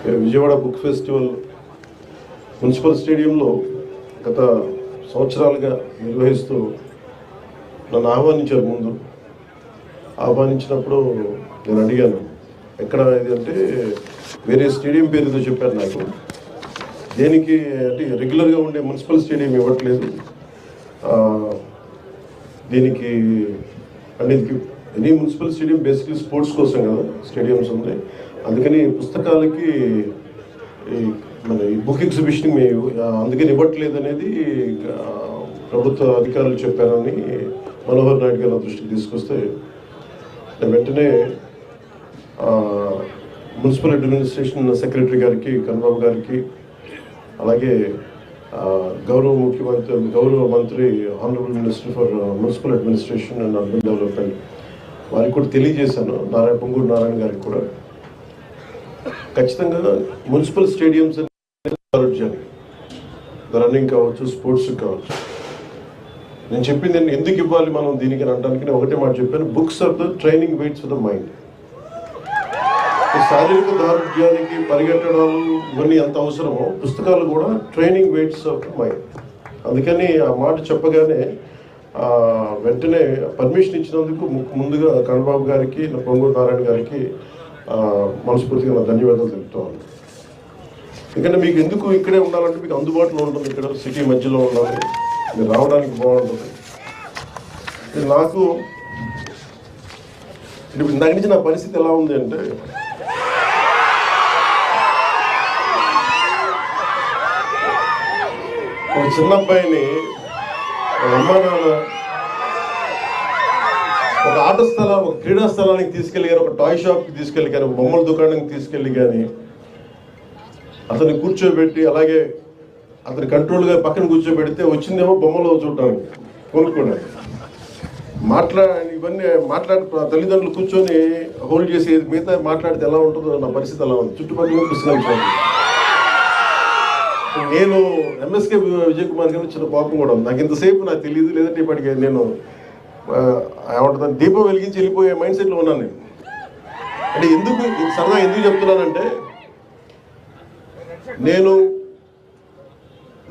Vijayawada book festival municipal స్టేడియంలో గత సంవత్సరాలుగా నిర్వహిస్తూ నన్ను ఆహ్వానించారు. ముందు ఆహ్వానించినప్పుడు నేను అడిగాను, ఎక్కడ ఇది అంటే వేరే స్టేడియం పేరుతో చెప్పారు నాకు. దేనికి అంటే రెగ్యులర్గా ఉండే మున్సిపల్ స్టేడియం ఇవ్వట్లేదు, దీనికి అంటే any municipal stadium basically sports కోసం కదా స్టేడియంస్ ఉంది, అందుకని పుస్తకాలకి మన ఈ బుక్ ఎగ్జిబిషన్ అందుకని ఇవ్వట్లేదు అనేది ప్రభుత్వ అధికారులు చెప్పారని మనోహర్ నాయుడు గారు దృష్టికి తీసుకొస్తే వెంటనే మున్సిపల్ అడ్మినిస్ట్రేషన్ సెక్రటరీ గారికి, కన్నబాబు గారికి, అలాగే గౌరవ మంత్రి honourable minister for municipal administration and urban development వారికి కూడా తెలియజేశాను, పొంగూరు నారాయణ గారికి కూడా. ఖచ్చితంగా మున్సిపల్ స్టేడియంస్ రన్నింగ్ కావచ్చు, స్పోర్ట్స్ కావచ్చు. నేను చెప్పింది ఎందుకు ఇవ్వాలి మనం దీనికి అనడానికి నేను ఒకటే మాట చెప్పాను, books are the training weights for the mind. శారీరక దారుఢ్యానికి పరిగెట్టడాలు ఇవన్నీ ఎంత అవసరమో పుస్తకాలు కూడా training weights of the mind. అందుకని ఆ మాట చెప్పగానే వెంటనే పర్మిషన్ ఇచ్చినందుకు ముందుగా కన్నబాబు గారికి, పొంగూరు నారాయణ గారికి మనస్ఫూర్తిగా నా ధన్యవాదాలు తెలుపుతాను. ఎందుకంటే మీకు ఎందుకు ఇక్కడే ఉండాలంటే మీకు అందుబాటులో ఉంటుంది, ఇక్కడ సిటీ మధ్యలో ఉండాలి, మీరు రావడానికి బాగుంటుంది. నాకు ఇప్పుడు ఇందాక నుంచి నా పరిస్థితి ఎలా ఉంది అంటే, ఒక చిన్న అబ్బాయిని అమ్మా నాన్న ఒక ఆట స్థలం, ఒక క్రీడా స్థలానికి తీసుకెళ్ళి కానీ, ఒక టాయ్ షాప్కి తీసుకెళ్ళి కానీ, ఒక బొమ్మల దుకాణానికి తీసుకెళ్ళి కానీ అతన్ని కూర్చోబెట్టి, అలాగే అతని కంట్రోల్గా పక్కన కూర్చోబెడితే వచ్చిందేమో బొమ్మలు చూడడానికి, కొనుక్కోవడానికి. ఇవన్నీ తల్లిదండ్రులు కూర్చొని హోల్డ్ చేసి మిగతా మాట్లాడితే ఎలా ఉంటుందో నా పరిస్థితి అలా ఉంది. చుట్టుపక్కల పుస్తకాలు నేను ఎంఎస్కే విజయ్ కుమార్ గారు చిన్న కోపం కూడా ఉంది నాకు. ఇంతసేపు నాకు తెలియదు, లేదంటే ఇప్పటికే నేను ఏమంటుందని దీపం వెలిగించి వెళ్ళిపోయే మైండ్ సెట్లో ఉన్నాను నేను. అంటే సరదా ఎందుకు చెప్తున్నానంటే,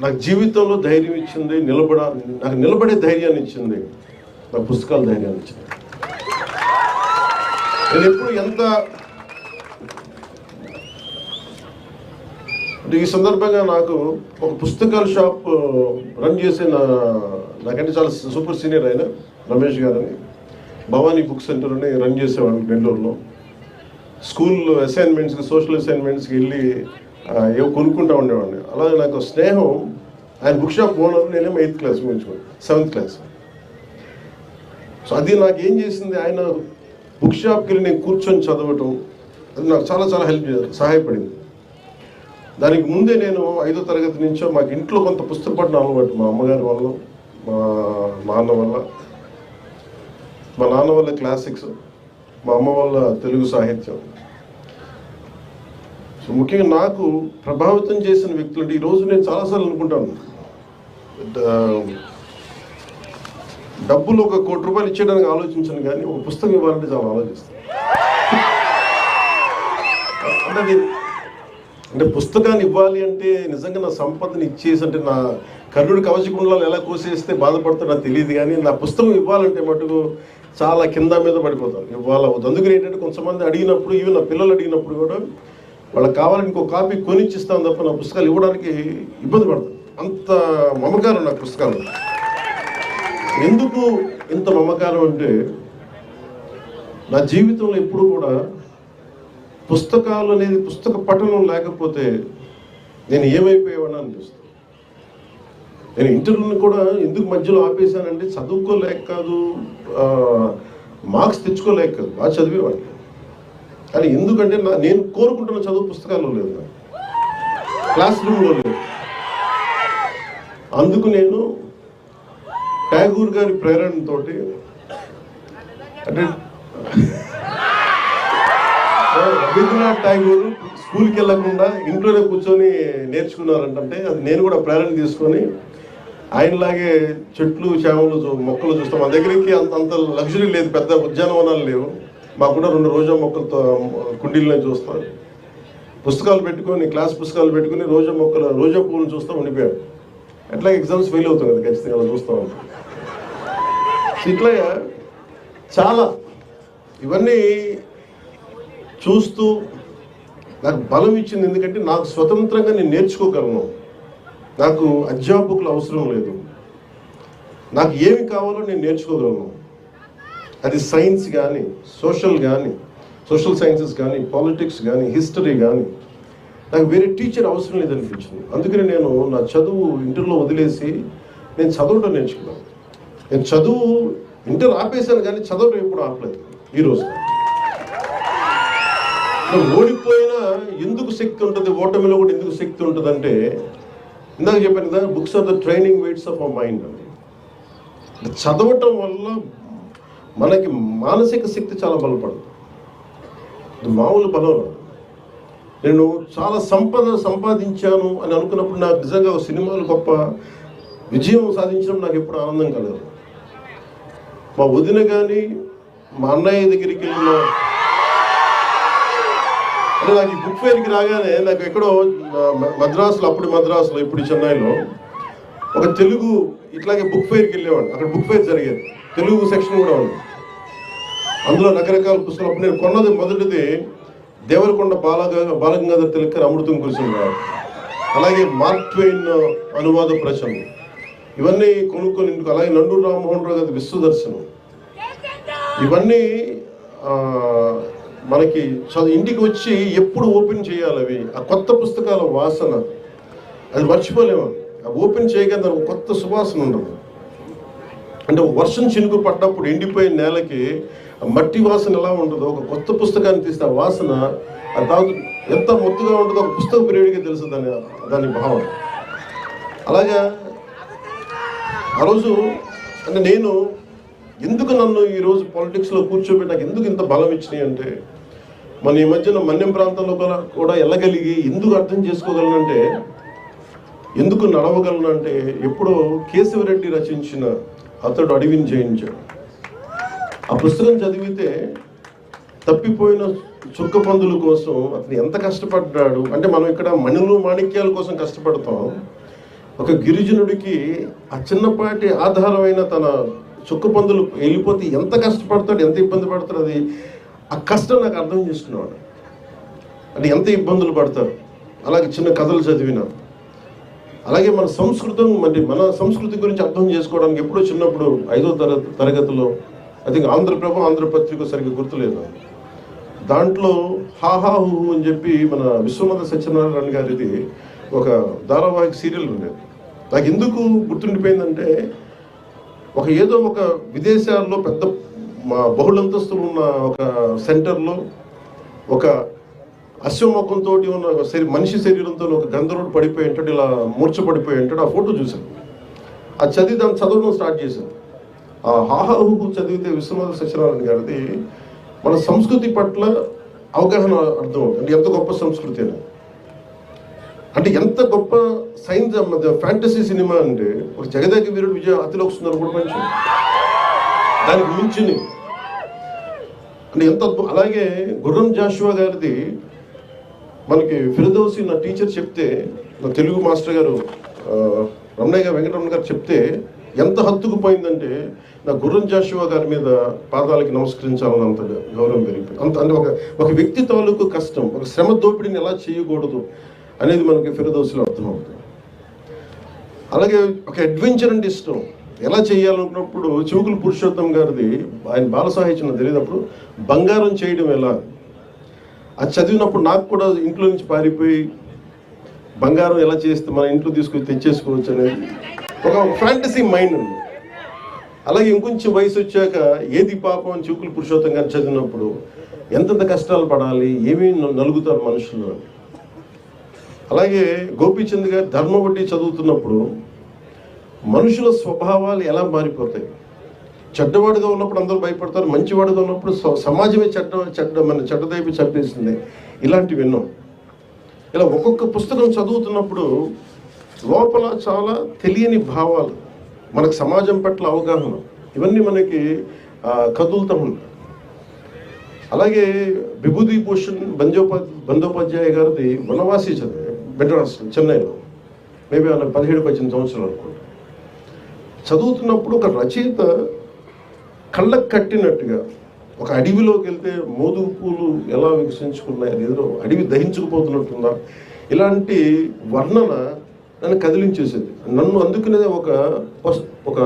నాకు జీవితంలో ధైర్యం ఇచ్చింది, నాకు నిలబడే ధైర్యాన్ని ఇచ్చింది నాకు పుస్తకాల ధైర్యాన్ని ఇచ్చింది. నేను ఎప్పుడు అంటే ఈ సందర్భంగా నాకు ఒక పుస్తకాల షాప్ రన్ చేసే నాకంటే చాలా సూపర్ సీనియర్ ఆయన రమేష్ గారని, భవానీ బుక్ సెంటర్ అని రన్ చేసేవాడు నెల్లూరులో. స్కూల్ అసైన్మెంట్స్కి, సోషల్ అసైన్మెంట్స్కి వెళ్ళి ఏవో కొనుక్కుంటూ ఉండేవాడిని. అలాగే నాకు స్నేహం, ఆయన బుక్ షాప్ ఓనర్, నేనేమో 8th class ముగించుకోండి, 7th class. So అది నాకు ఏం చేసింది, ఆయన బుక్ షాప్కి వెళ్ళి నేను కూర్చొని చదవటం, అది నాకు చాలా చాలా సహాయపడింది. దానికి ముందే నేను 5వ తరగతి నుంచో మాకు ఇంట్లో కొంత పుస్తక పఠనం అలవాటు, మా అమ్మగారి వల్ల, మా నాన్న వల్ల క్లాసిక్స్, మా అమ్మ వల్ల తెలుగు సాహిత్యం. సో ముఖ్యంగా నాకు ప్రభావితం చేసిన వ్యక్తులు అంటే, ఈరోజు నేను చాలాసార్లు అనుకుంటాను, డబ్బులు ఒక 1 కోటి రూపాయలు ఇచ్చేయడానికి ఆలోచించను, కానీ ఒక పుస్తకం ఇవ్వాలంటే చాలా ఆలోచిస్తాను. అంటే పుస్తకాన్ని ఇవ్వాలి అంటే నిజంగా నా సంపదను ఇచ్చేసి, అంటే నా కర్ణుడి కవచకుండలాలు ఎలా కోసేస్తే బాధపడుతుందో నాకు తెలియదు, కానీ నా పుస్తకం ఇవ్వాలంటే మటుకు చాలా కింద మీద పడిపోతాను, ఇవ్వాలవుతుంది. అందుకని ఏంటంటే కొంతమంది అడిగినప్పుడు, ఈవెన్ నా పిల్లలు అడిగినప్పుడు కూడా వాళ్ళకి కావాలని ఇంకో కాపీ కొనిచ్చిస్తాను తప్ప నా పుస్తకాలు ఇవ్వడానికి ఇబ్బంది పడతాను. అంత మమకారం నాకు పుస్తకాలు. ఎందుకు ఇంత మమకారం అంటే, నా జీవితంలో ఎప్పుడు కూడా పుస్తకాలు అనేది, పుస్తక పఠనం లేకపోతే నేను ఏమైపోయేవాడిని అనిపిస్తుంది. నేను ఇంటర్వ్యూని కూడా ఎందుకు మధ్యలో ఆపేశానంటే, చదువుకోలేక కాదు, మార్క్స్ తెచ్చుకోలేక కాదు, బాగా చదివేవాడిని. కానీ ఎందుకంటే నేను కోరుకుంటున్న చదువు పుస్తకాల్లో లేదు, క్లాస్ రూమ్లో లేదు. అందుకు నేను ట్యాగూర్ గారి ప్రేరణతో, అంటే రవీంద్రనాథ్ ఠాగూర్ స్కూల్కి వెళ్ళకుండా ఇంట్లోనే కూర్చొని నేర్చుకున్నారంటే, అది నేను కూడా ప్రేరణ తీసుకొని ఆయనలాగే చెట్లు, చేమలు, మొక్కలు చూస్తాం. మా దగ్గరికి అంత లగ్జరీ లేదు, పెద్ద ఉద్యానవనాలు లేవు. మాకు కూడా 2 రోజా మొక్కలతో కుండీలనే చూస్తాం. పుస్తకాలు పెట్టుకొని, క్లాస్ పుస్తకాలు పెట్టుకుని రోజా పువ్వులను చూస్తూ ఉండిపోయాడు. ఎట్లా ఎగ్జామ్స్ ఫెయిల్ అవుతాం కదా ఖచ్చితంగా, అలా చూస్తూ ఉంటాం. ఇట్లా చాలా ఇవన్నీ చూస్తూ నాకు బలం ఇచ్చింది. ఎందుకంటే నాకు స్వతంత్రంగా నేను నేర్చుకోగలను, నాకు అధ్యాపకులు అవసరం లేదు, నాకు ఏమి కావాలో నేను నేర్చుకోగలను. అది సైన్స్ కానీ, సోషల్ సైన్సెస్ కానీ, పాలిటిక్స్ కానీ, హిస్టరీ కానీ, నాకు వేరే టీచర్ అవసరం లేదనిపించింది. అందుకని నేను నా చదువు ఇంటర్లో వదిలేసి నేను చదవడం నేర్చుకున్నాను. నేను చదువు ఇంటర్ ఆపేశాను కానీ చదవడం ఎప్పుడు ఆపలేదు. ఈరోజు ఓడిపోయినా ఎందుకు శక్తి ఉంటుంది, ఓటమిలో కూడా ఎందుకు శక్తి ఉంటుంది అంటే, ఇందాక చెప్పాను కదా, books are the training weights of our mind అని. చదవటం వల్ల మనకి మానసిక శక్తి చాలా బలపడుతుంది. మామూలు బలం. నేను చాలా సంపాదించాను అని అనుకున్నప్పుడు నాకు నిజంగా సినిమాలు గొప్ప విజయం సాధించడం నాకు ఎప్పుడు ఆనందం కలదు. మా వదిన కానీ, మా అన్నయ్య దగ్గరికి వెళ్ళిన, అంటే నాకు ఈ బుక్ ఫెయిర్కి రాగానే నాకు ఎక్కడో మద్రాసులో ఇప్పుడు చెన్నైలో ఒక తెలుగు ఇట్లాగే బుక్ ఫెయిర్కి వెళ్ళేవాడు. అక్కడ బుక్ ఫెయిర్ జరిగేది, తెలుగు సెక్షన్ కూడా ఉంది. అందులో రకరకాల పుస్తకాలు. అప్పుడు నేను కొన్నది మొదటిది దేవరకొండ బాలగంగాధర్ తిలక్ అమృతం కురిసింది, అలాగే మార్క్ ట్వైన్ అనువాద ప్రచనం, ఇవన్నీ కొనుక్కొని ఇంటికి. అలాగే నండూరు రామ్మోహన్ రావు గారి విశ్వదర్శనం, ఇవన్నీ మనకి ఇంటికి వచ్చి ఎప్పుడు ఓపెన్ చేయాలి అవి, ఆ కొత్త పుస్తకాల వాసన అది మర్చిపోలేము. ఓపెన్ చేయగానే దానికి కొత్త సువాసన ఉండదు. అంటే వర్షం చినుకు పడ్డప్పుడు ఎండిపోయిన నేలకి మట్టి వాసన ఎలా ఉంటుందో, ఒక కొత్త పుస్తకాన్ని తీస్తే ఆ వాసన అది తాగు ఎంత మొత్తుగా ఉంటుందో ఒక పుస్తక ప్రియుడికి తెలుసు దాని భావం. అలాగా ఆ రోజు అంటే నేను ఎందుకు నన్ను ఈరోజు పాలిటిక్స్లో కూర్చోబెట్టి నాకు ఎందుకు ఇంత బలం ఇచ్చినాయి అంటే, మన ఈ మధ్యన మన్యం ప్రాంతంలో కూడా వెళ్ళగలిగి ఎందుకు అర్థం చేసుకోగలనంటే, ఎందుకు నడవగలనంటే, ఎప్పుడో కేశవరెడ్డి రచించిన అతడు అడవిని జయించాడు. ఆ పుస్తకం చదివితే తప్పిపోయిన చుక్క పందుల కోసం అతను ఎంత కష్టపడ్డాడు అంటే, మనం ఇక్కడ మణులు మాణిక్యాల కోసం కష్టపడతాం. ఒక గిరిజనుడికి ఆ చిన్నపాటి ఆధారమైన తన చుక్క పందులు వెళ్ళిపోతే ఎంత కష్టపడతాడు, ఎంత ఇబ్బంది పడతాడు, అది ఆ కష్టం నాకు అర్థం చేసుకున్నాడు. అంటే ఎంత ఇబ్బందులు పడతారు. అలాగే చిన్న కథలు చదివినా, అలాగే మన సంస్కృతి గురించి అర్థం చేసుకోవడానికి ఎప్పుడో చిన్నప్పుడు 5వ తరగతిలో ఐ థింక్ ఆంధ్రపత్రిక సరిగ్గా గుర్తులేదు, దాంట్లో హాహా హూ అని చెప్పి మన విశ్వనాథ సత్యనారాయణ గారిది ఒక ధారావాహిక సీరియల్ ఉండేది. నాకు ఎందుకు గుర్తుండిపోయిందంటే, ఏదో ఒక విదేశాల్లో పెద్ద బహుళంతస్తులు ఉన్న ఒక సెంటర్లో ఒక అశ్వముఖంతో ఉన్న మనిషి శరీరంతో ఒక గంధర్వుడు పడిపోయి ఉంటాడు, ఇలా మూర్చపడిపోయి ఉంటాడు. ఆ ఫోటో చూశాను, అది చదివి దాన్ని చదవడం స్టార్ట్ చేశాను. ఆ హాహాహు చదివితే విశ్వనాథ సత్యనారాయణ గారిది మన సంస్కృతి పట్ల అవగాహన అర్థం అవుతుంది. అంటే ఎంత గొప్ప సంస్కృతి అని, అంటే ఎంత గొప్ప సైన్స్ ఫ్యాంటసీ సినిమా అంటే, ఒక జగదేక వీరుడు విజయ అతిలోక సుందరం కూడా మంచి దానికి మించింది అంటే ఎంత అద్భుతం. అలాగే గుర్రం జాషువా గారిది మనకి ఫిర్దౌసి నా టీచర్ చెప్తే, నా తెలుగు మాస్టర్ గారు వెంకటరమణ గారు చెప్తే ఎంత హత్తుకుపోయిందంటే, నా గుర్రం జాషువా గారి మీద పాదాలకి నమస్కరించాలని అంత గౌరవం పెరిగిపోయింది. అంటే ఒక వ్యక్తి తాలూకు కష్టం, ఒక శ్రమ దోపిడీని ఎలా చేయకూడదు అనేది మనకి ఫిర్దౌసిలో అర్థమవుతుంది. అలాగే ఒక అడ్వెంచర్ అంటే ఇష్టం, ఎలా చేయాలనుకున్నప్పుడు చివుకుల పురుషోత్తం గారిది, ఆయన బాల సాహిత్యం తెలియనప్పుడు బంగారం చేయడం ఎలా, అది చదివినప్పుడు నాకు కూడా ఇంట్లో నుంచి పారిపోయి బంగారం ఎలా చేస్తే మన ఇంట్లో తీసుకొని తెచ్చేసుకోవచ్చు అనేది ఒక ఫ్యాంటసీ మైండ్ ఉంది. అలాగే ఇంకొంచెం వయసు వచ్చాక ఏది పాపం అని చివుకుల పురుషోత్తం గారు చదివినప్పుడు ఎంతెంత కష్టాలు పడాలి, ఏమేమి నలుగుతారు మనుషులు అని. అలాగే గోపీచంద్ గారు ధర్మవడ్డీ చదువుతున్నప్పుడు మనుషుల స్వభావాలు ఎలా మారిపోతాయి, చెడ్డవాడుగా ఉన్నప్పుడు అందరూ భయపడతారు, మంచివాడుగా ఉన్నప్పుడు సమాజమే చెడ్డదైపు చంపేసింది, ఇలాంటివి విన్నాం. ఇలా ఒక్కొక్క పుస్తకం చదువుతున్నప్పుడు లోపల చాలా తెలియని భావాలు, మనకు సమాజం పట్ల అవగాహన, ఇవన్నీ మనకి కదులుతూ ఉంటాయి. అలాగే విభూతి భూషణ్ బందోపాధ్యాయ గారిది వనవాసి చదివే మెడ్రాస్ చెన్నైలో, మేబీ అలా 17-18 సంవత్సరాలు అనుకుంటా. చదువుతున్నప్పుడు ఒక రచయిత కళ్ళకు కట్టినట్టుగా ఒక అడవిలోకి వెళ్తే మోదుగు పూలు ఎలా వికసించుకున్నాయి, ఏదో అడవి దహించుకుపోతున్నట్టుందా, ఇలాంటి వర్ణన నన్ను కదిలించేసేది. నన్ను అందుకనే ఒక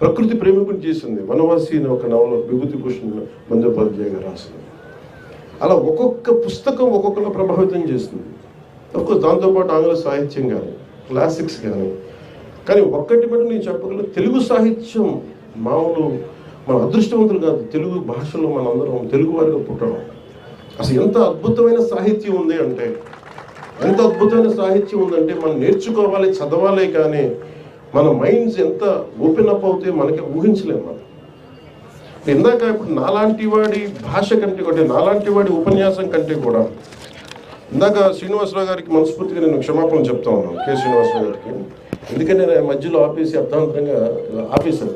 ప్రకృతి ప్రేమికుని చేసింది వనవాసి అనే ఒక నవల విభూతి భూషణ్ బందోపాధ్యాయ గారు రాసింది. అలా ఒక్కొక్క పుస్తకం ఒక్కొక్కలా ప్రభావితం చేస్తుంది. దాంతోపాటు ఆంగ్ల సాహిత్యం కానీ క్లాసిక్స్ కానీ ఒక్కటి బట్టి నేను చెప్పగలను, తెలుగు సాహిత్యం మామూలు మన అదృష్టవంతులు కాదు. తెలుగు భాషలో మనందరం తెలుగు వారిగా పుట్టడం అసలు ఎంత అద్భుతమైన సాహిత్యం ఉంది అంటే, ఎంత అద్భుతమైన సాహిత్యం ఉందంటే మనం నేర్చుకోవాలి, చదవాలి. కానీ మన మైండ్స్ ఎంత ఓపెన్ అప్ అవుతే మనకి ఊహించలేము. మనం ఇందాక ఇప్పుడు నాలాంటి వాడి భాష కంటే కూడా, నాలాంటి వాడి ఉపన్యాసం కంటే కూడా, ఇందాక శ్రీనివాసరావు గారికి మనస్ఫూర్తిగా నేను క్షమాపణ చెప్తా ఉన్నాను, కె శ్రీనివాసరావు గారికి. ఎందుకంటే నేను మధ్యలో ఆపేసి అర్థాంతరంగా ఆపేశాను.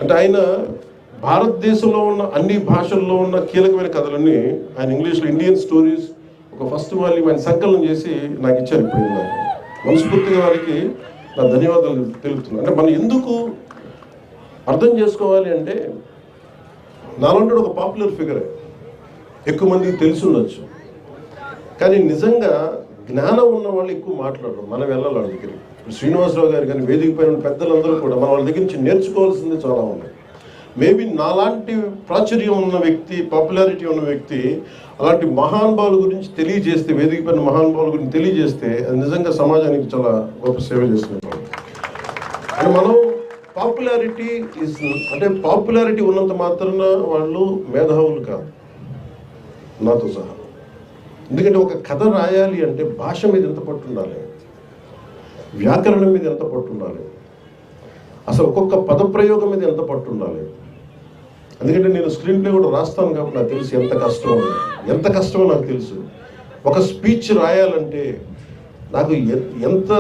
అంటే ఆయన భారతదేశంలో ఉన్న అన్ని భాషల్లో ఉన్న కీలకమైన కథలన్నీ ఆయన ఇంగ్లీష్లో ఇండియన్ స్టోరీస్ ఒక ఫస్ట్ వాల్యూమ్ ఆయన సంకలనం చేసి నాకు ఇచ్చారు. ఇప్పుడు మనస్ఫూర్తిగా వారికి నా ధన్యవాదాలు తెలుపుతున్నాను. అంటే మనం ఎందుకు అర్థం చేసుకోవాలి అంటే, నాలంటే ఒక పాపులర్ ఫిగరే, ఎక్కువ మందికి తెలిసి ఉండొచ్చు. కానీ నిజంగా జ్ఞానం ఉన్న వాళ్ళు ఎక్కువ మాట్లాడరు. మనం వెళ్ళాలి వాళ్ళ దగ్గరికి. శ్రీనివాసరావు గారు కానీ వేదిక పైన పెద్దలందరూ కూడా మన వాళ్ళ దగ్గర నుంచి నేర్చుకోవాల్సింది చాలా ఉన్నాయి. మేబీ నాలాంటి ప్రాచుర్యం ఉన్న వ్యక్తి, పాపులారిటీ ఉన్న వ్యక్తి అలాంటి మహానుభావుల గురించి తెలియజేస్తే, వేదిక పైన మహానుభావుల గురించి తెలియజేస్తే అది నిజంగా సమాజానికి చాలా గొప్ప సేవ చేస్తున్నాం. అని మనం పాపులారిటీ ఉన్నంత మాత్రాన వాళ్ళు మేధావులు కాదు, నాతో సహా. ఎందుకంటే ఒక కథ రాయాలి అంటే భాష మీద ఎంత పట్టు ఉండాలి, వ్యాకరణం మీద ఎంత పట్టు ఉండాలి, అసలు ఒక్కొక్క పదప్రయోగం మీద ఎంత పట్టు ఉండాలి. ఎందుకంటే నేను స్క్రీన్ ప్లే కూడా రాస్తాను కాబట్టి నాకు తెలుసు ఎంత కష్టమో నాకు తెలుసు. ఒక స్పీచ్ రాయాలంటే నాకు ఎంత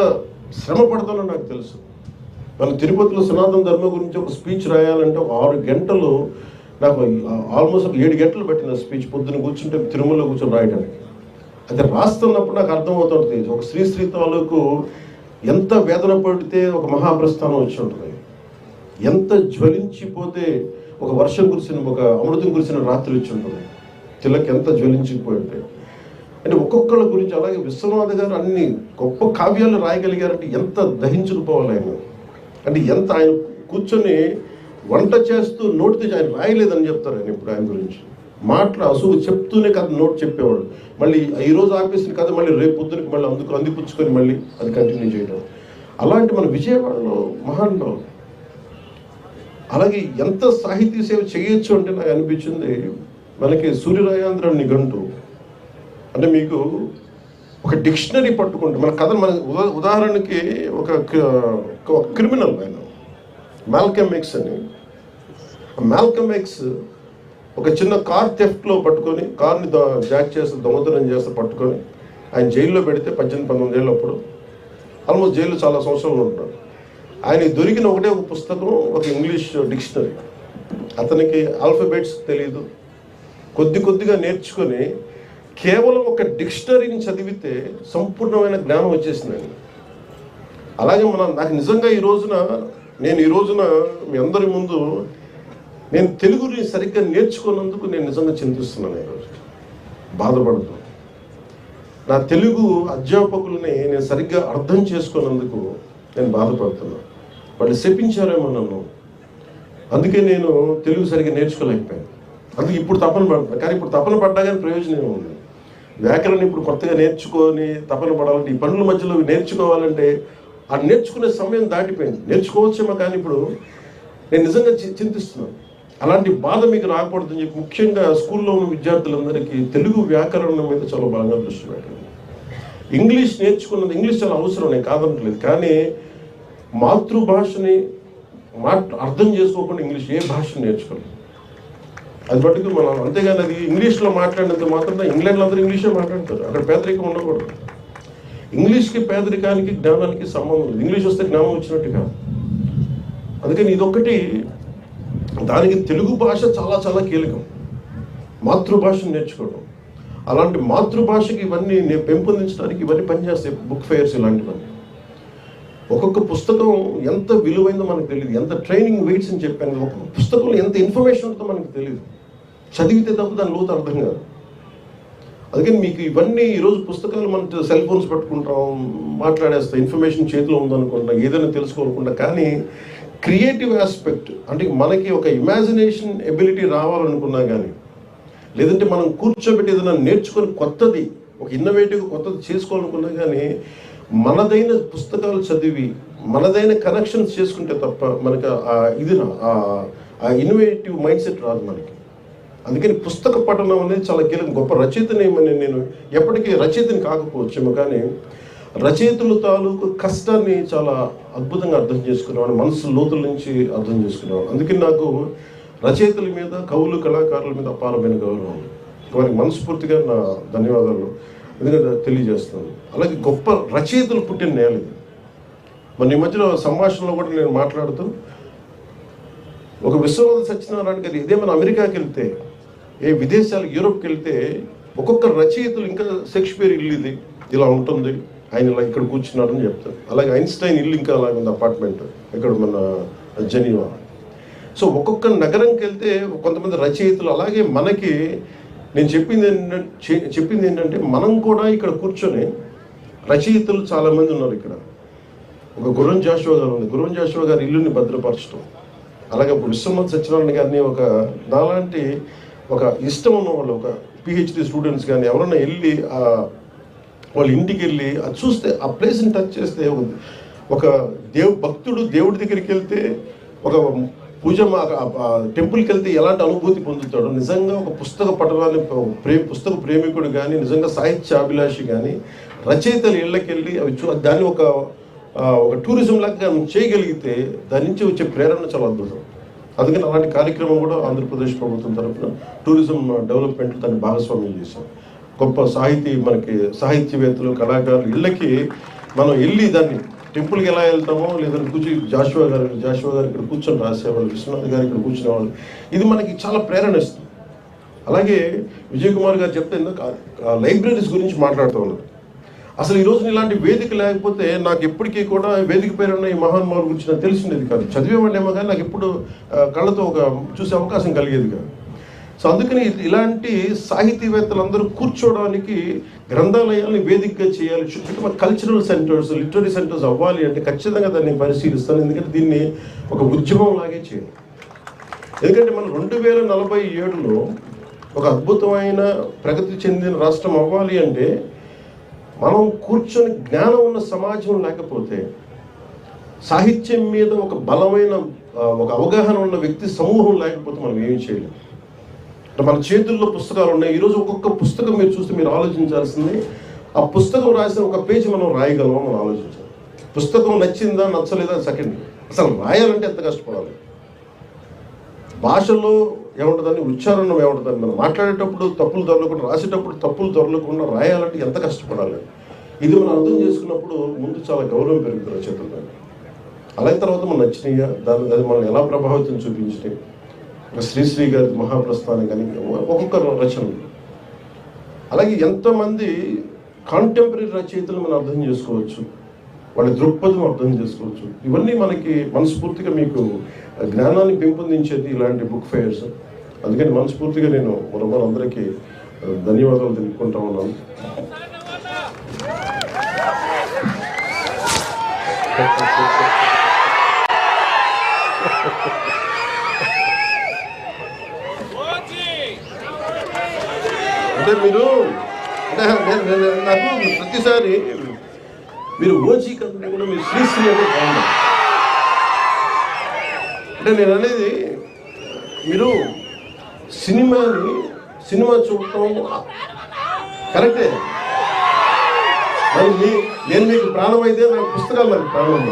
శ్రమ పడతానో నాకు తెలుసు. మన తిరుపతిలో సనాతన ధర్మం గురించి ఒక స్పీచ్ రాయాలంటే ఒక 6 గంటలు, నాకు ఆల్మోస్ట్ ఒక 7 గంటలు పెట్టిన స్పీచ్. పొద్దున్న కూర్చుంటే తిరుమలలో కూర్చొని రాయడానికి. అయితే రాస్తున్నప్పుడు నాకు అర్థమవుతుంటుంది ఒక శ్రీ తాలూకు ఎంత వేదన పడితే ఒక మహాప్రస్థానం వచ్చి ఉంటుంది, ఎంత జ్వలించిపోతే ఒక వర్షం కురిసిన, ఒక అమృతం కురిసిన రాత్రి వచ్చి ఉంటుంది, తిలక్ ఎంత జ్వలించిపోయి ఉంటాయి. అంటే ఒక్కొక్కళ్ళ గురించి. అలాగే విశ్వనాథ గారు అన్ని గొప్ప కావ్యాలు రాయగలిగారంటే ఎంత దహించుకుపోవాలి ఆయన. అంటే ఎంత ఆయన కూర్చొని వంట చేస్తూ నోటితో ఆయన రాయలేదని చెప్తారు ఆయన. ఇప్పుడు ఆయన గురించి అసలు చెప్తూనే కథ నోట్ చెప్పేవాడు. మళ్ళీ ఈరోజు ఆపేసిన కథ మళ్ళీ రేపు పొద్దునకి మళ్ళీ అందిపుచ్చుకొని మళ్ళీ అది కంటిన్యూ చేయడం. అలాంటి మన విజయవాడలో మహానుభావులు. అలాగే ఎంత సాహితీ సేవ చేయొచ్చు అంటే నాకు అనిపించింది, మనకి సూర్యరాయాంధ్ర నిఘంటు అంటే మీకు ఒక డిక్షనరీ పట్టుకుంటే మన కథ, మన ఉదాహరణకి ఒక క్రిమినల్ ఆయన మాల్కమ్ ఎక్స్ అని. మాల్కమ్ ఎక్స్ ఒక చిన్న కార్ థెఫ్ట్లో పట్టుకొని, కార్ని జాక్ చేస్తే దొంగతనం చేస్తే పట్టుకొని ఆయన జైల్లో పెడితే 18-19 ఏళ్ళు అప్పుడు ఆల్మోస్ట్ జైల్లో చాలా సంవత్సరాలు ఉంటున్నాడు. ఆయన దొరికిన ఒక పుస్తకం, ఒక ఇంగ్లీష్ డిక్షనరీ. అతనికి ఆల్ఫాబెట్స్ తెలియదు, కొద్దిగా నేర్చుకొని కేవలం ఒక డిక్షనరీని చదివితే సంపూర్ణమైన జ్ఞానం వచ్చేసింది. అలాగే నాకు నిజంగా ఈ రోజున మీ అందరి ముందు నేను తెలుగుని సరిగ్గా నేర్చుకున్నందుకు నేను నిజంగా చింతిస్తున్నాను. ఈరోజు బాధపడుతున్నాను. నా తెలుగు అధ్యాపకులని నేను సరిగ్గా అర్థం చేసుకున్నందుకు నేను బాధపడుతున్నాను. వాళ్ళు శపించారేమో నన్ను, అందుకే నేను తెలుగు సరిగ్గా నేర్చుకోలేకపోయాను. అందుకే ఇప్పుడు తపన పడుతున్నాను. కానీ ఇప్పుడు తపన పడ్డా కానీ ప్రయోజనం ఉంది. వ్యాకరణం ఇప్పుడు కొత్తగా నేర్చుకొని తపన పడాలంటే, ఈ పనుల మధ్యలో నేర్చుకోవాలంటే ఆ నేర్చుకునే సమయం దాటిపోయింది. నేర్చుకోవచ్చేమో కానీ ఇప్పుడు నేను నిజంగా చింతిస్తున్నాను. అలాంటి బాధ మీకు రాకూడదని చెప్పి ముఖ్యంగా స్కూల్లో ఉన్న విద్యార్థులందరికీ తెలుగు వ్యాకరణం మీద చాలా బాగా దృష్టి పెట్టండి. ఇంగ్లీష్ నేర్చుకున్నది, ఇంగ్లీష్ చాలా అవసరం, నేను కాదనట్లేదు. కానీ మాతృభాషని అర్థం చేసుకోకుండా ఇంగ్లీష్ ఏ భాషను నేర్చుకోలేదు. అది మటుకు మనం, అంతేగాని అది ఇంగ్లీష్లో మాట్లాడినంత మాత్రం ఇంగ్లాండ్లో అందరూ ఇంగ్లీషే మాట్లాడతారు. అక్కడ పేదరికం ఉండకూడదు. ఇంగ్లీష్కి పేదరికానికి జ్ఞానానికి సంబంధం లేదు. ఇంగ్లీష్ వస్తే జ్ఞానం వచ్చినట్టు కాదు. అందుకని ఇదొక్కటి, దానికి తెలుగు భాష చాలా చాలా కీలకం. మాతృభాషను నేర్చుకోవడం. అలాంటి మాతృభాషకి ఇవన్నీ నేను పెంపొందించడానికి ఇవన్నీ పనిచేస్తాయి, బుక్ ఫెయిర్స్ ఇలాంటివన్నీ. ఒక్కొక్క పుస్తకం ఎంత విలువైందో మనకు తెలియదు, ఎంత ట్రైనింగ్ వెయిట్స్ అని చెప్పాను. ఒక్కొక్క పుస్తకంలో ఎంత ఇన్ఫర్మేషన్ ఉంటుందో మనకు తెలియదు, చదివితే తప్ప దాని లోతు అర్థం కాదు. అందుకని మీకు ఇవన్నీ ఈరోజు పుస్తకాలు మన సెల్ ఫోన్స్ పట్టుకుంటాం, మాట్లాడేస్తాం, ఇన్ఫర్మేషన్ చేతిలో ఉందనుకుంటాం, ఏదైనా తెలుసుకోనుకుంటా. కానీ క్రియేటివ్ ఆస్పెక్ట్ అంటే మనకి ఒక ఇమాజినేషన్ ఎబిలిటీ రావాలనుకున్నా కానీ, లేదంటే మనం కూర్చోబెట్టి ఏదైనా నేర్చుకొని కొత్తది ఒక ఇన్నోవేటివ్ కొత్తది చేసుకోవాలనుకున్నా కానీ మనదైన పుస్తకాలు చదివి మనదైన కనెక్షన్స్ చేసుకుంటే తప్ప మనకు ఆ ఇన్నోవేటివ్ మైండ్ సెట్ రాదు మనకి. అందుకని పుస్తక పఠనం అనేది చాలా కీలకం. గొప్ప రచయితని నేను ఎప్పటికీ రచయితని కాకపోవచ్చేమో, కానీ రచయితలు తాలూకు కష్టాన్ని చాలా అద్భుతంగా అర్థం చేసుకునేవాడు, మనసు లోతుల నుంచి అర్థం చేసుకునేవాడు. అందుకని నాకు రచయితల మీద, కవులు, కళాకారుల మీద అపారమైన గౌరవం. వారికి మనస్ఫూర్తిగా నా ధన్యవాదాలు ఎందుకంటే తెలియజేస్తున్నాను. అలాగే గొప్ప రచయితలు పుట్టిన నేల ఇది. మన ఈ మధ్యలో సంభాషణలో కూడా నేను మాట్లాడుతూ ఒక విశ్వనాథ సత్యనారాయణ గారు ఇదే మన అమెరికాకి వెళ్తే, విదేశాలు యూరోప్కి వెళ్తే ఒక్కొక్క రచయితలు ఇంకా షేక్స్పియర్ ఇల్లు ఇది ఇలా ఉంటుంది, ఆయన ఇలా ఇక్కడ కూర్చున్నాడని చెప్తారు. అలాగే ఐన్స్టైన్ ఇల్లు ఇంకా అలాగే ఉంది, అపార్ట్మెంట్ ఇక్కడ మన జెనీవా. సో ఒక్కొక్క నగరంకి వెళ్తే కొంతమంది రచయితలు. అలాగే మనకి నేను చెప్పింది ఏంటంటే మనం కూడా ఇక్కడ కూర్చొని రచయితలు చాలామంది ఉన్నారు ఇక్కడ. ఒక గుర్రం జాషువా గారు ఉంది, గుర్రం జాషువా గారి ఇల్లుని భద్రపరచడం. అలాగే విశ్వనాథ సత్యనారాయణ గారిని నాలాంటి ఒక ఇష్టం ఉన్న వాళ్ళు, ఒక పిహెచ్డి స్టూడెంట్స్ కానీ ఎవరైనా వెళ్ళి వాళ్ళ ఇంటికి వెళ్ళి అది చూస్తే, ఆ ప్లేస్ని టచ్ చేస్తే, ఒక భక్తుడు దేవుడి దగ్గరికి వెళ్తే, ఒక టెంపుల్కి వెళ్తే ఎలాంటి అనుభూతి పొందుతాడో, నిజంగా ఒక పుస్తక పఠనాన్ని పుస్తక ప్రేమికుడు కానీ, నిజంగా సాహిత్య అభిలాషి కానీ రచయితల ఇళ్ళకి వెళ్ళి దాన్ని ఒక టూరిజం లాగా చేయగలిగితే దాని నుంచి వచ్చే ప్రేరణ చాలా అద్భుతం. అందుకని అలాంటి కార్యక్రమం కూడా ఆంధ్రప్రదేశ్ ప్రభుత్వం తరఫున టూరిజం డెవలప్మెంట్ దాన్ని భాగస్వామ్యం చేశాం. గొప్ప మనకి సాహిత్యవేత్తలు, కళాకారులు ఇళ్ళకి మనం వెళ్ళి దాన్ని టెంపుల్కి ఎలా వెళ్తామో, లేదంటే జాషువా గారు ఇక్కడ కూర్చొని రాసేవాళ్ళు, విశ్వనాథ్ గారు ఇక్కడ కూర్చునేవాళ్ళు. ఇది మనకి చాలా ప్రేరణ ఇస్తుంది. అలాగే విజయ్ కుమార్ గారు చెప్తే లైబ్రరీస్ గురించి మాట్లాడుతూ ఉన్నారు. అసలు ఈ రోజున ఇలాంటి వేదిక లేకపోతే నాకు ఎప్పటికీ కూడా వేదిక పేరున్న ఈ మహానుభావుల గురించి నాకు తెలిసినది కాదు. చదివేవాడేమో కానీ నాకు ఎప్పుడు కళ్ళతో చూసే అవకాశం కలిగేది కాదు. సో అందుకని ఇలాంటి సాహితీవేత్తలందరూ కూర్చోవడానికి గ్రంథాలయాలను వేదికగా చేయాలి. చుట్టూ కల్చరల్ సెంటర్స్, లిటరీ సెంటర్స్ అవ్వాలి అంటే ఖచ్చితంగా దాన్ని పరిశీలిస్తాను. ఎందుకంటే దీన్ని ఒక ఉద్యమం లాగే చేయాలి. ఎందుకంటే మనం 2047లో ఒక అద్భుతమైన ప్రగతి చెందిన రాష్ట్రం అవ్వాలి అంటే మనం కూర్చొని జ్ఞానం ఉన్న సమాజం లేకపోతే, సాహిత్యం మీద ఒక బలమైన ఒక అవగాహన ఉన్న వ్యక్తి సమూహం లేకపోతే మనం ఏమి చేయలేం. మన చేతుల్లో పుస్తకాలు ఉన్నాయి. ఈరోజు ఒక్కొక్క పుస్తకం మీరు చూస్తే మీరు ఆలోచించాల్సింది, ఆ పుస్తకం రాసిన ఒక పేజీ మనం రాయగలమో మనం ఆలోచించాలి. పుస్తకం నచ్చిందా నచ్చలేదా సెకండ్, అసలు రాయాలంటే ఎంత కష్టపడాలి. భాషలో ఏముంటుందని, ఉచ్చారణం ఏముంటుందని, మనం మాట్లాడేటప్పుడు తప్పులు దొరలకుండా, రాసేటప్పుడు తప్పులు దొరలకుండా రాయాలంటే ఎంత కష్టపడాలి. ఇది మనం అర్థం చేసుకున్నప్పుడు ముందు చాలా గౌరవం పెరుగుతుంది రచయితలు. అలాగే తర్వాత మనం నచ్చినాయిగా అది మనం ఎలా ప్రభావితం చూపించినాయి. శ్రీశ్రీ గారి మహాప్రస్థానం కానీ ఒక్కొక్క రచనలు, అలాగే ఎంతోమంది కాంటెంపరీ రచయితలు మనం అర్థం చేసుకోవచ్చు, వాళ్ళ దృక్పథం అర్థం చేసుకోవచ్చు. ఇవన్నీ మనకి మనస్ఫూర్తిగా మీకు జ్ఞానాన్ని పెంపొందించేది ఇలాంటి బుక్ ఫెయిర్స్. అందుకని మనస్ఫూర్తిగా నేను మరొకరందరికీ ధన్యవాదాలు తెలుపుకుంటా ఉన్నాను. అంటే మీరు నాకు ప్రతిసారి మీరు ఓజీ కంటే కూడా మీరు శ్రీశ్రీ అంటే బాగుంది. అంటే నేను అనేది, మీరు సినిమా చూడటం కరెక్టే, మరి నేను మీకు ప్రాణం అయితే నాకు పుస్తకాలు నాకు ప్రాణం.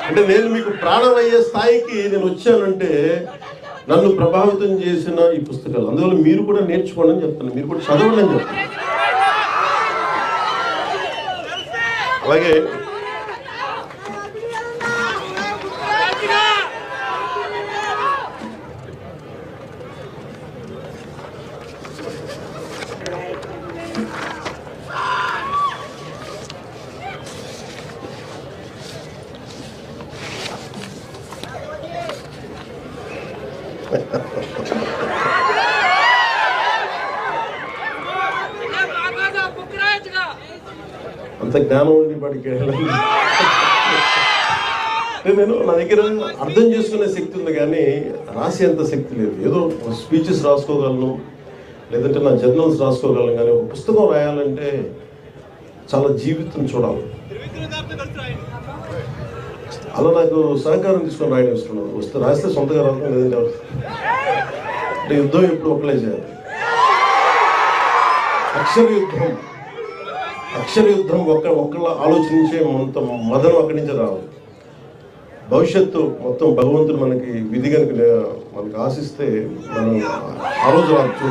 అంటే నేను మీకు ప్రాణం అయ్యే స్థాయికి నేను వచ్చానంటే నన్ను ప్రభావితం చేసిన ఈ పుస్తకాలు. అందువల్ల మీరు కూడా నేర్చుకోండి అని చెప్తాను, మీరు కూడా చదవండి అని చెప్తాను. అలాగే అంత జ్ఞానం ఉండి వాడికి నేను నా దగ్గర అర్థం చేసుకునే శక్తి ఉంది కానీ రాసేంత శక్తి లేదు. ఏదో స్పీచెస్ రాసుకోగలను, లేదంటే నా జర్నల్స్ రాసుకోగలను, కానీ ఒక పుస్తకం రాయాలంటే చాలా జీవితం చూడాలి. అలా నాకు సహకారం తీసుకొని రాయడం ఇష్టం. వస్తే రాస్తే సొంతగా రాస్తాం, లేదంటే అంటే యుద్ధం ఎప్పుడు ఒక్కలే చేయాలి. అక్షర యుద్ధం ఒక్కళ్ళ ఆలోచించే మొత్తం మదనం అక్కడి నుంచే రావాలి. భవిష్యత్తు మొత్తం భగవంతుడు మనకి విధి కనుక మనకి ఆశిస్తే మనం ఆ రోజు రాదు.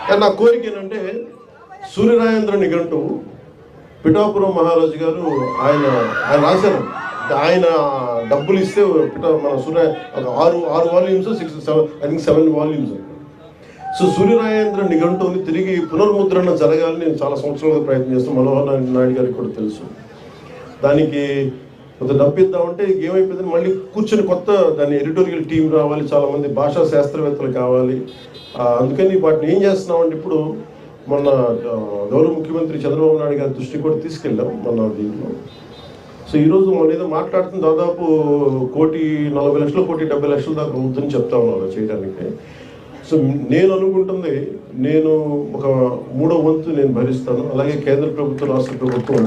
కానీ నా కోరిక ఏంటంటే సూర్యరాయేంద్ర నిఘంటు పిఠాపురం మహారాజు గారు ఆయన రాశారు. ఆయన డబ్బులు ఇస్తే మన సూర్య ఒక 6 వాల్యూమ్స్ 7 వాల్యూమ్స్. సో సూర్యరాయేంద్ర నిఘంటుని తిరిగి పునర్ముద్రణ జరగాలని నేను చాలా సంవత్సరాలుగా ప్రయత్నం చేస్తాను. మనోహర్ నాయుడు గారికి కూడా తెలుసు. దానికి కొంత డబ్బు ఇద్దామంటే ఏమైపోయింది, మళ్ళీ కూర్చొని కొత్త దాని ఎడిటోరియల్ టీం రావాలి, చాలామంది భాషా శాస్త్రవేత్తలు కావాలి. అందుకని వాటిని ఏం చేస్తున్నామంటే ఇప్పుడు మొన్న గౌరవ ముఖ్యమంత్రి చంద్రబాబు నాయుడు గారి దృష్టికి కూడా తీసుకెళ్ళాం మొన్న దీంట్లో. సో ఈరోజు మన ఏదో మాట్లాడుతున్న దాదాపు 1,40,00,000 1,70,00,000 దాకా అవుతుందని చెప్తా ఉన్నారు చేయడానికి. సో నేను అనుకుంటుంది, నేను ఒక 3వ వంతు నేను భరిస్తాను. అలాగే కేంద్ర ప్రభుత్వం, రాష్ట్ర ప్రభుత్వం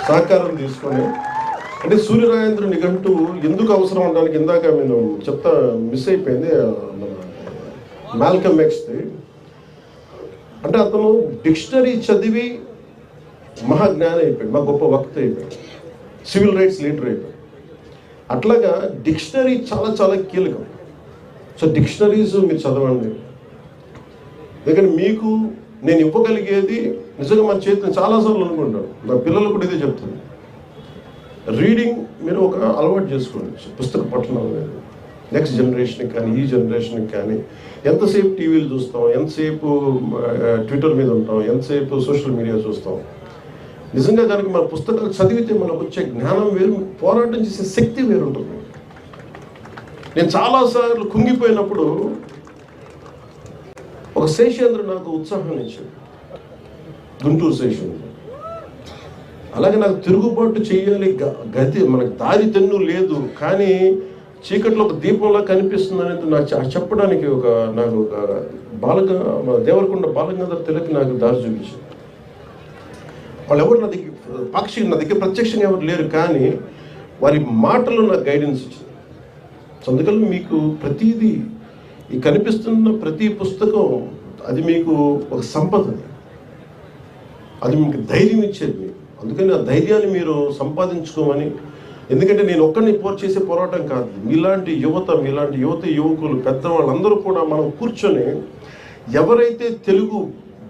సహకారం తీసుకొని, అంటే సూర్యరాయేంద్ర నిఘంటు ఎందుకు అవసరం అనడానికి ఇందాక నేను మిస్ అయిపోయింది. మాల్కమ్ ఎక్స్ది అంటే అతను డిక్షనరీ చదివి మహాజ్ఞాని అయిపోయాడు, మా గొప్ప వక్త అయిపోయాడు, సివిల్ రైట్స్ లీడర్ అయిపోయాడు. అట్లాగా డిక్షనరీ చాలా చాలా కీలకం. సో డిక్షనరీస్ మీరు చదవండి. ఎందుకంటే మీకు నేను ఇవ్వగలిగేది నిజంగా మన చేతిని చాలాసార్లు అనుకుంటాను, నా పిల్లలు కూడా ఇదే చెప్తాను, రీడింగ్ మీరు ఒక అలవాటు చేసుకోండి. పుస్తక పఠనం అనేది నెక్స్ట్ జనరేషన్కి కానీ ఈ జనరేషన్కి కానీ. ఎంతసేపు టీవీలు చూస్తాం, ఎంతసేపు ట్విట్టర్ మీద ఉంటాం, ఎంతసేపు సోషల్ మీడియా చూస్తాం. నిజంగా దానికి మన పుస్తకాలు చదివితే మనకు వచ్చే జ్ఞానం వేరు, పోరాటం చేసే శక్తి వేరు ఉంటుంది. నేను చాలాసార్లు కుంగిపోయినప్పుడు ఒక శేషేంద్ర నాకు ఉత్సాహం ఇచ్చాడు, గుంటూరు శేషేంద్ర. అలాగే నాకు తిరుగుబాటు చేయాలి, గతి మనకు దారి తెన్ను లేదు, కానీ చీకట్లో ఒక దీపంలా కనిపిస్తుంది అనేది నాకు చెప్పడానికి నాకు ఒక దేవరకొండ బాలగంగాధర్ తిలక్ నాకు దారి చూపించారు. వాళ్ళు ఎవరు నా దగ్గర ప్రత్యక్షంగా ఎవరు లేరు, కానీ వారి మాటలు నాకు గైడెన్స్ ఇచ్చింది. సో అందుకని మీకు ప్రతిదీ ఈ కనిపిస్తున్న ప్రతి పుస్తకం అది మీకు ఒక సంపద, అది మీకు ధైర్యం ఇచ్చేది మీకు. అందుకని ఆ ధైర్యాన్ని మీరు సంపాదించుకోమని. ఎందుకంటే నేను ఒక్కడిని చేసే పోరాటం కాదు, మీలాంటి యువకులు, పెద్దవాళ్ళందరూ కూడా మనం కూర్చొని ఎవరైతే తెలుగు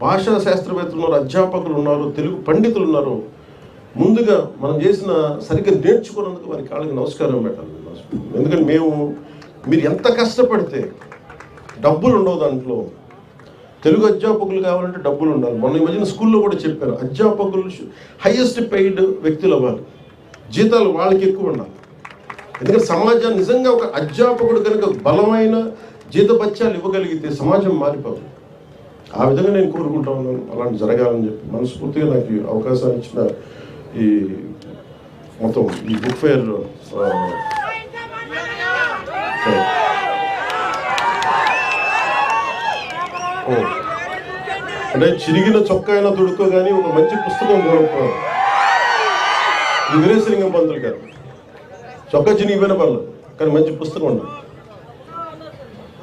భాషా శాస్త్రవేత్తలు ఉన్నారు, అధ్యాపకులు ఉన్నారు, తెలుగు పండితులు ఉన్నారు, ముందుగా మనం చేసిన సరిగ్గా నేర్చుకున్నందుకు వారి కాళ్ళకి నమస్కారం పెట్టాలి. ఎందుకంటే మీరు ఎంత కష్టపడితే డబ్బులు ఉండవు దాంట్లో. తెలుగు అధ్యాపకులు కావాలంటే డబ్బులు ఉండాలి. మొన్న ఈ మధ్యన స్కూల్లో కూడా చెప్పారు, అధ్యాపకులు హైయెస్ట్ పెయిడ్ వ్యక్తులు అవ్వాలి, జీతాలు వాళ్ళకి ఎక్కువ ఉండాలి. ఎందుకంటే సమాజాన్ని నిజంగా ఒక అధ్యాపకుడు కనుక బలమైన జీతభత్యాలు ఇవ్వగలిగితే సమాజం మారిపోతుంది. ఆ విధంగా నేను కోరుకుంటా ఉన్నాను, అలాంటి జరగాలని చెప్పి. మనస్ఫూర్తిగా నాకు ఈ అవకాశాన్ని ఇచ్చిన ఈ మొత్తం ఈ బుక్ ఫేర్ అంటే చిరిగిన చొక్కా అయినా దుడుకో కానీ ఒక మంచి పుస్తకం కొనుక్కోవాలి. ఈ వీరేశలింగం పంతులు గారు చొక్కా చినిగిపోయిన పర్లేదు, కానీ మంచి పుస్తకం ఉండాలి.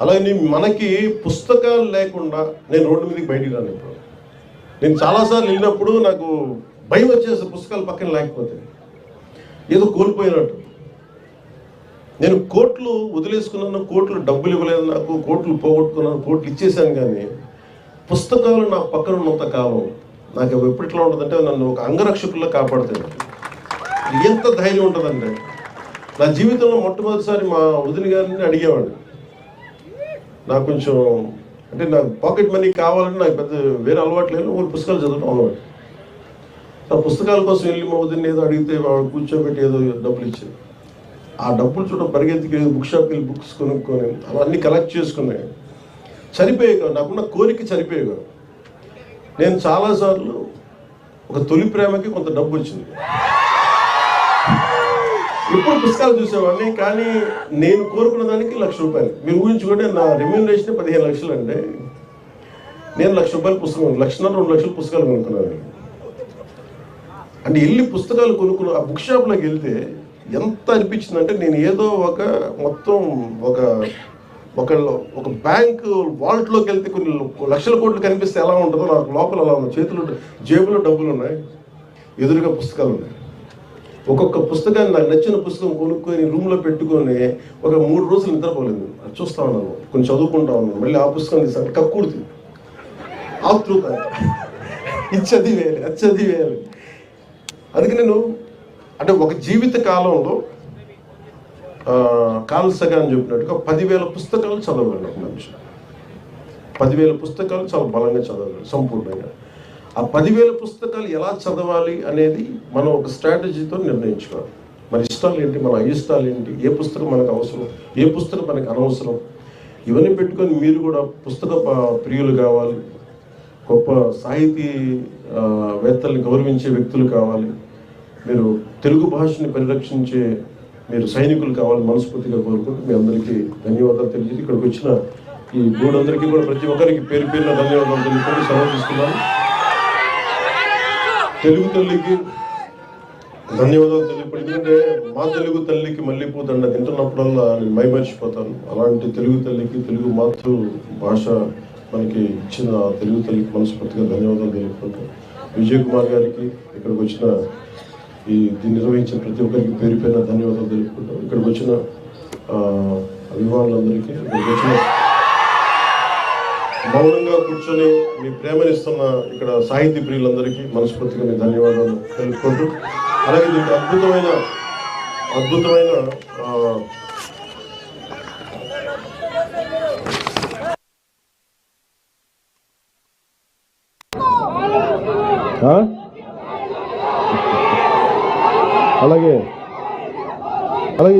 అలాగే మనకి పుస్తకాలు లేకుండా నేను రోడ్డు మీదకి బయటికి రాను. ఇప్పుడు నేను చాలాసార్లు వెళ్ళినప్పుడు నాకు భయం వచ్చేసి పుస్తకాలు పక్కన లేకపోతే ఏదో కోల్పోయినట్టు. నేను కోట్లు వదిలేసుకున్నాను, కోట్లు డబ్బులు ఇవ్వలేదు, నాకు కోట్లు పోగొట్టుకున్నాను, కోట్లు ఇచ్చేసాను, కానీ పుస్తకాలు నా పక్కన ఉన్నంత కాలం నాకు ఎప్పటిలా ఉంటుందంటే నన్ను ఒక అంగరక్షకుల్లో కాపాడుతాయి. ఎంత ధైర్యం ఉంటుందంటే, నా జీవితంలో మొట్టమొదటిసారి మా వదిన గారిని అడిగేవాడిని, నాకు కొంచెం అంటే నాకు పాకెట్ మనీ కావాలంటే నాకు పెద్ద వేరే అలవాటు లేదు, ఒక పుస్తకాలు చదవడం అలవాటు. ఆ పుస్తకాల కోసం వెళ్ళి మా వదిన ఏదో అడిగితే వాడు కూర్చోబెట్టి ఏదో డబ్బులు ఇచ్చేది. ఆ డబ్బులు చూడ పరిగెత్తికి బుక్ షాప్కి వెళ్ళి బుక్స్ కొనుక్కొని అవన్నీ కలెక్ట్ చేసుకున్నాయి. చనిపోయాక నాకున్న కోరిక చనిపోయాక నేను చాలాసార్లు ఒక తొలి ప్రేమకి కొంత డబ్బు వచ్చింది. ఇప్పుడు పుస్తకాలు చూసేవాడిని, కానీ నేను కోరుకున్న దానికి ₹1,00,000. మీరు ఊహించుకుంటే నా రెమ్యూనరేషన్ 15 లక్షలు అంటే నేను ₹1,00,000 పుస్తకం, 1,00,000 2 లక్షల పుస్తకాలు కొనుక్కున్నాను. అంటే వెళ్ళి పుస్తకాలు కొనుక్కున్న ఆ బుక్ షాప్లోకి వెళ్తే ఎంత అనిపించిందంటే నేను ఏదో మొత్తం ఒక బ్యాంక్ వాల్ట్లోకి వెళ్తే కొన్ని లక్షల కోట్లు కనిపిస్తే ఎలా ఉంటుందో నాకు లోపల అలా ఉంది. జేబులో డబ్బులు ఉన్నాయి, ఎదురుగా పుస్తకాలు ఉన్నాయి. ఒక్కొక్క పుస్తకాన్ని నాకు నచ్చిన పుస్తకం కొనుక్కొని రూమ్లో పెట్టుకొని ఒక 3 రోజులు నిద్రపోలేదు. అది చూస్తా ఉన్నాను, కొంచెం చదువుకుంటా ఉన్నాను, మళ్ళీ ఆ పుస్తకం తీసాను, కక్కుర్తి ఆతృత, ఇది చదివేయాలి. అందుకే నేను అంటే ఒక జీవిత కాలంలో కార్ల్ సగాన్ చెప్పినట్టుగా 10,000 పుస్తకాలు చదవగలను. ఒక మనిషి 10,000 పుస్తకాలు చాలా బలంగా చదవగలను సంపూర్ణంగా. ఆ 10,000 పుస్తకాలు ఎలా చదవాలి అనేది మనం ఒక స్ట్రాటజీతో నిర్ణయించుకోవాలి. మన ఇష్టాలు ఏంటి, మన అయిష్టాలు ఏంటి, ఏ పుస్తకం మనకు అవసరం, ఏ పుస్తకం మనకు అనవసరం, ఇవన్నీ పెట్టుకొని మీరు కూడా పుస్తక ప్రియులు కావాలి, గొప్ప సాహితీవేత్తల్ని గౌరవించే వ్యక్తులు కావాలి, మీరు తెలుగు భాషని పరిరక్షించే మీరు సైనికులు కావాలి మనస్ఫూర్తిగా కోరుకుంటూ మీ అందరికీ ధన్యవాదాలు తెలియజేసి ఇక్కడికి వచ్చిన ఈ గూడందరికీ కూడా ప్రతి ఒక్కరికి పేరు పేరున ధన్యవాదాలు తెలుపుకుంటూ సెలవు తీసుకున్నాను. తెలుగు తల్లికి ధన్యవాదాలు తెలుపుకుంటూ, ఎందుకంటే మా తెలుగు తల్లికి మల్లెపూదండ తింటున్నప్పుడల్లా నేను మైమర్చిపోతాను. అలాంటి తెలుగు తల్లికి, తెలుగు మాతృ భాష మనకి ఇచ్చిన తెలుగు తల్లికి మనస్ఫూర్తిగా ధన్యవాదాలు తెలుపుకుంటూ, విజయ్ కుమార్ గారికి ఇక్కడికి వచ్చిన దీన్ని నిర్వహించిన ప్రతి ఒక్కరికి పేరు పేరున ధన్యవాదాలు తెలుపుకుంటాం. ఇక్కడికి వచ్చిన అభిమానులందరికీ, ఇక్కడికి వచ్చిన మౌనంగా కూర్చొని మీ ప్రేమనిస్తున్న ఇక్కడ సాహితీ ప్రియులందరికీ మనస్ఫూర్తిగా మీ ధన్యవాదాలు తెలుపుకుంటూ, అలాగే దీనికి అద్భుతమైన అలాగే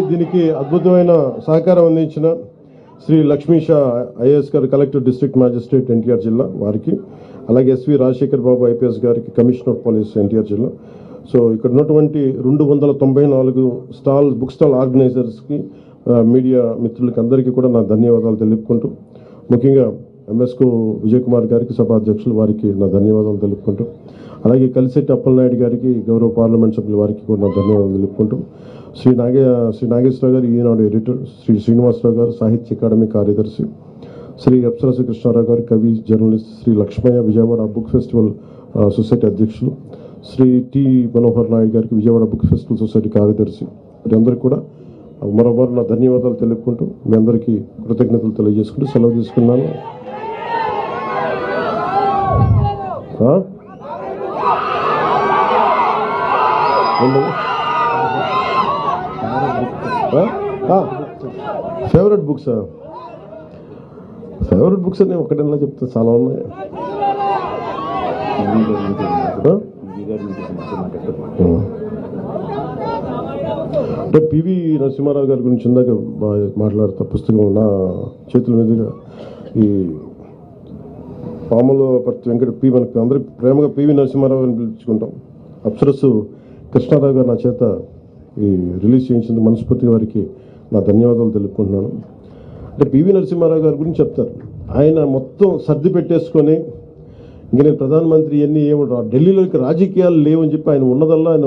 దీనికి అద్భుతమైన సహకారం అందించిన శ్రీ లక్ష్మీషా ఐఏఎస్ గారు, కలెక్టర్ డిస్ట్రిక్ట్ మ్యాజిస్ట్రేట్ ఎన్టీఆర్ జిల్లా వారికి, అలాగే ఎస్వి రాజశేఖర్ బాబు ఐపీఎస్ గారికి, కమిషనర్ ఆఫ్ పోలీస్ ఎన్టీఆర్ జిల్లా. సో ఇక్కడ ఉన్నటువంటి 294 బుక్ స్టాల్ ఆర్గనైజర్స్కి, మీడియా మిత్రులకి అందరికీ కూడా నా ధన్యవాదాలు తెలుపుకుంటూ, ముఖ్యంగా ఎంఎస్కు విజయ్ కుమార్ గారికి, సభాధ్యక్షులు వారికి నా ధన్యవాదాలు తెలుపుకుంటూ, అలాగే కలిశెట్టి అప్పలనాయుడు గారికి, గౌరవ పార్లమెంట్ సభ్యుల వారికి కూడా నా ధన్యవాదాలు తెలుపుకుంటూ, శ్రీ నాగేశ్వరరావు గారు ఈనాడు ఎడిటర్, శ్రీ శ్రీనివాసరావు గారు సాహిత్య అకాడమీ కార్యదర్శి, శ్రీ అప్సరసు కృష్ణారావు గారు కవి, journalist, Shri Lakshmaiah Vijayawada book festival society అధ్యక్షులు, శ్రీ టి మనోహర్ నాయుడు గారికి విజయవాడ బుక్ ఫెస్టివల్ సొసైటీ కార్యదర్శి, వీరందరికీ కూడా మరోమారు నా ధన్యవాదాలు తెలుపుకుంటూ మీ అందరికీ కృతజ్ఞతలు తెలియజేసుకుంటూ సెలవు తీసుకున్నాను. ఫేవరెట్ బుక్స్ అని ఒకటేలా చెప్తే చాలా ఉన్నాయి. అంటే పివి నరసింహారావు గారి గురించి ఇందాక మాట్లాడతా, పుస్తకం నా చేతుల మీదుగా ఈ పాముల పర్తి వెంకట మనకి అందరికి ప్రేమగా పివి నరసింహారావు అని పిలుచుకుంటాం. అప్సరస్సు కృష్ణారావు గారు నా చేత ఈ రిలీజ్ చేయించింది, మనస్ఫూర్తిగా వారికి నా ధన్యవాదాలు తెలుపుకుంటున్నాను. అంటే పివి నరసింహారావు గారి గురించి చెప్తారు, ఆయన మొత్తం సర్ది పెట్టేసుకొని ఇంక నేను ప్రధానమంత్రి ఇవన్నీ ఢిల్లీలోకి రాజకీయాలు లేవని చెప్పి ఆయన ఉన్నదల్లా ఆయన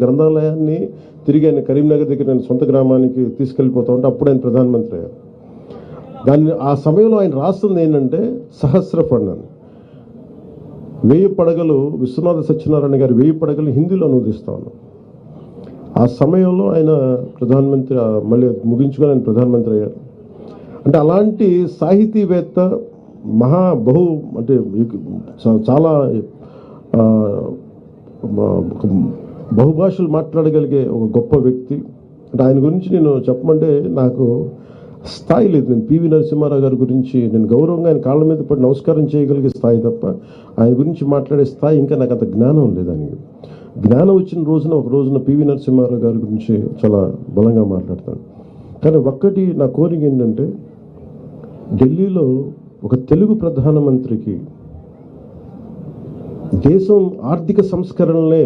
గ్రంథాలయాన్ని తిరిగి ఆయన కరీంనగర్ దగ్గర నేను సొంత గ్రామానికి తీసుకెళ్ళిపోతా ఉంటే అప్పుడు ఆయన ప్రధానమంత్రి అయ్యారు. ఆ సమయంలో ఆయన రాస్తుంది ఏంటంటే సహస్ర ఫండ్ అని, 1000 పడగలు, విశ్వనాథ సత్యనారాయణ గారి 1000 పడగలు హిందీలో అనువదిస్తా ఉన్నాం. ఆ సమయంలో ఆయన ప్రధానమంత్రి, మళ్ళీ ముగించుకొని ఆయన ప్రధానమంత్రి అయ్యారు. అంటే అలాంటి సాహితీవేత్త, అంటే చాలా బహుభాషలు మాట్లాడగలిగే ఒక గొప్ప వ్యక్తి. అంటే ఆయన గురించి నేను చెప్పమంటే నాకు స్థాయి లేదు. నేను పివి నరసింహారావు గారి గురించి నేను గౌరవంగా ఆయన కాళ్ళ మీద పడి నమస్కారం చేయగలిగే స్థాయి తప్ప ఆయన గురించి మాట్లాడే స్థాయి ఇంకా నాకు అంత జ్ఞానం లేదు. ఆయనకి జ్ఞానం వచ్చిన ఒక రోజున పివి నరసింహారావు గారి గురించి చాలా బలంగా మాట్లాడతాను. కానీ ఒక్కటి నా కోరిక ఏంటంటే, ఢిల్లీలో ఒక తెలుగు ప్రధానమంత్రికి దేశం ఆర్థిక సంస్కరణలే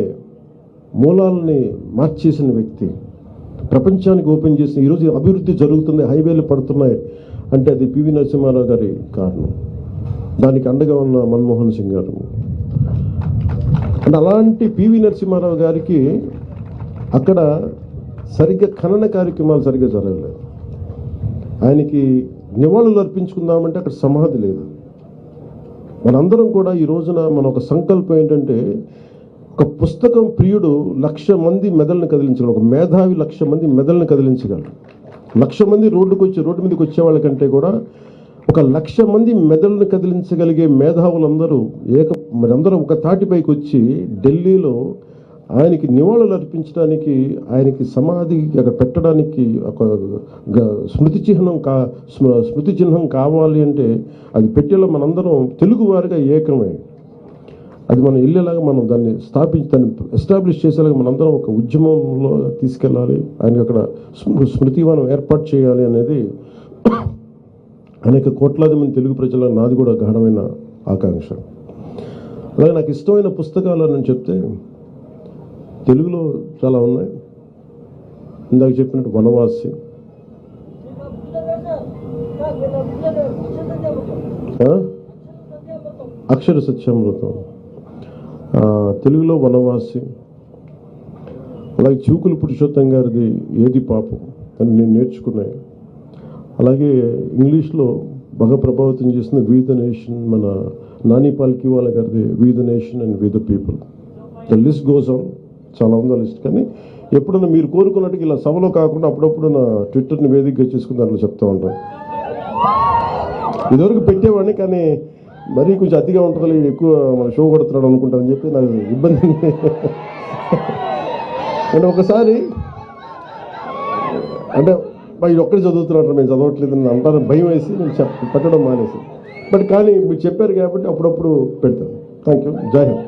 మూలాలని మార్చేసిన వ్యక్తి, ప్రపంచానికి ఓపెన్ చేసిన ఈరోజు అభివృద్ధి జరుగుతుంది, హైవేలు పడుతున్నాయి అంటే అది పివి నరసింహారావు గారి కారణం. దానికి అండగా ఉన్న మన్మోహన్ సింగ్ గారు. అంటే అలాంటి పివి నరసింహారావు గారికి అక్కడ సరిగ్గా ఖనన కార్యక్రమాలు సరిగ్గా జరగలేదు. ఆయనకి నివాళులు అర్పించుకుందామంటే అక్కడ సమాధి లేదు. మనందరం కూడా ఈ రోజున మన ఒక సంకల్పం ఏంటంటే, ఒక పుస్తకం ప్రియుడు 1,00,000 మంది మెదళ్ళని కదిలించగలరు, ఒక మేధావి 1,00,000 మంది మెదళ్ళని కదిలించగలరు. 1,00,000 మంది రోడ్డు మీదకి వచ్చే వాళ్ళకంటే కూడా 1,00,000 మంది మెదళ్ళని కదిలించగలిగే మేధావులందరూ మరి అందరూ ఒక తాటిపైకి వచ్చి ఢిల్లీలో ఆయనకి నివాళులు అర్పించడానికి, ఆయనకి సమాధి అక్కడ పెట్టడానికి ఒక స్మృతి చిహ్నం కావాలి అంటే అది పెట్టేలా మనందరం తెలుగువారిగా ఏకమే. అది మనం వెళ్ళేలాగా మనం దాన్ని ఎస్టాబ్లిష్ చేసేలాగా మనందరం ఒక ఉద్యమంలో తీసుకెళ్ళాలి. ఆయనకి అక్కడ స్మృతివనం ఏర్పాటు చేయాలి అనేది అనేక కోట్లాది మంది తెలుగు ప్రజల నాది కూడా గాఢమైన ఆకాంక్ష. అలాగే నాకు ఇష్టమైన పుస్తకాలు అని చెప్తే తెలుగులో చాలా ఉన్నాయి. ఇందాక చెప్పినట్టు వనవాసి, అక్షర సత్యామృతం, తెలుగులో వనవాసి, అలాగే చివుకుల పురుషోత్తం గారిది ఏది పాపం అని నేను నేర్చుకున్నాయి. అలాగే ఇంగ్లీష్లో బాగా ప్రభావితం చేసిన వి ద నేషన్, మన నాని పాల్కివాలా గారిది we the nation and we the people. The list goes on, చాలా ఉందా లిస్ట్. కానీ ఎప్పుడన్నా మీరు కోరుకున్నట్టుగా ఇలా సభలో కాకుండా అప్పుడప్పుడు నా ట్విట్టర్ని వేదికగా చేసుకుని దాంట్లో చెప్తూ ఉంటాను. ఇదివరకు పెట్టేవాడిని, కానీ మరీ కొంచెం అతిగా ఉంటుంది, ఎక్కువ మన షో కొడుతున్నాడు అనుకుంటారని చెప్పి నాకు ఇబ్బంది. నేను ఒకసారి అంటే ఇది ఒక్కడే చదువుతున్నట్టు మేము చదవట్లేదని అంటారు, భయం వేసి నేను పెట్టడం మానేసి. కానీ మీరు చెప్పారు కాబట్టి అప్పుడప్పుడు పెడతాను. Thank you. జై హింద్.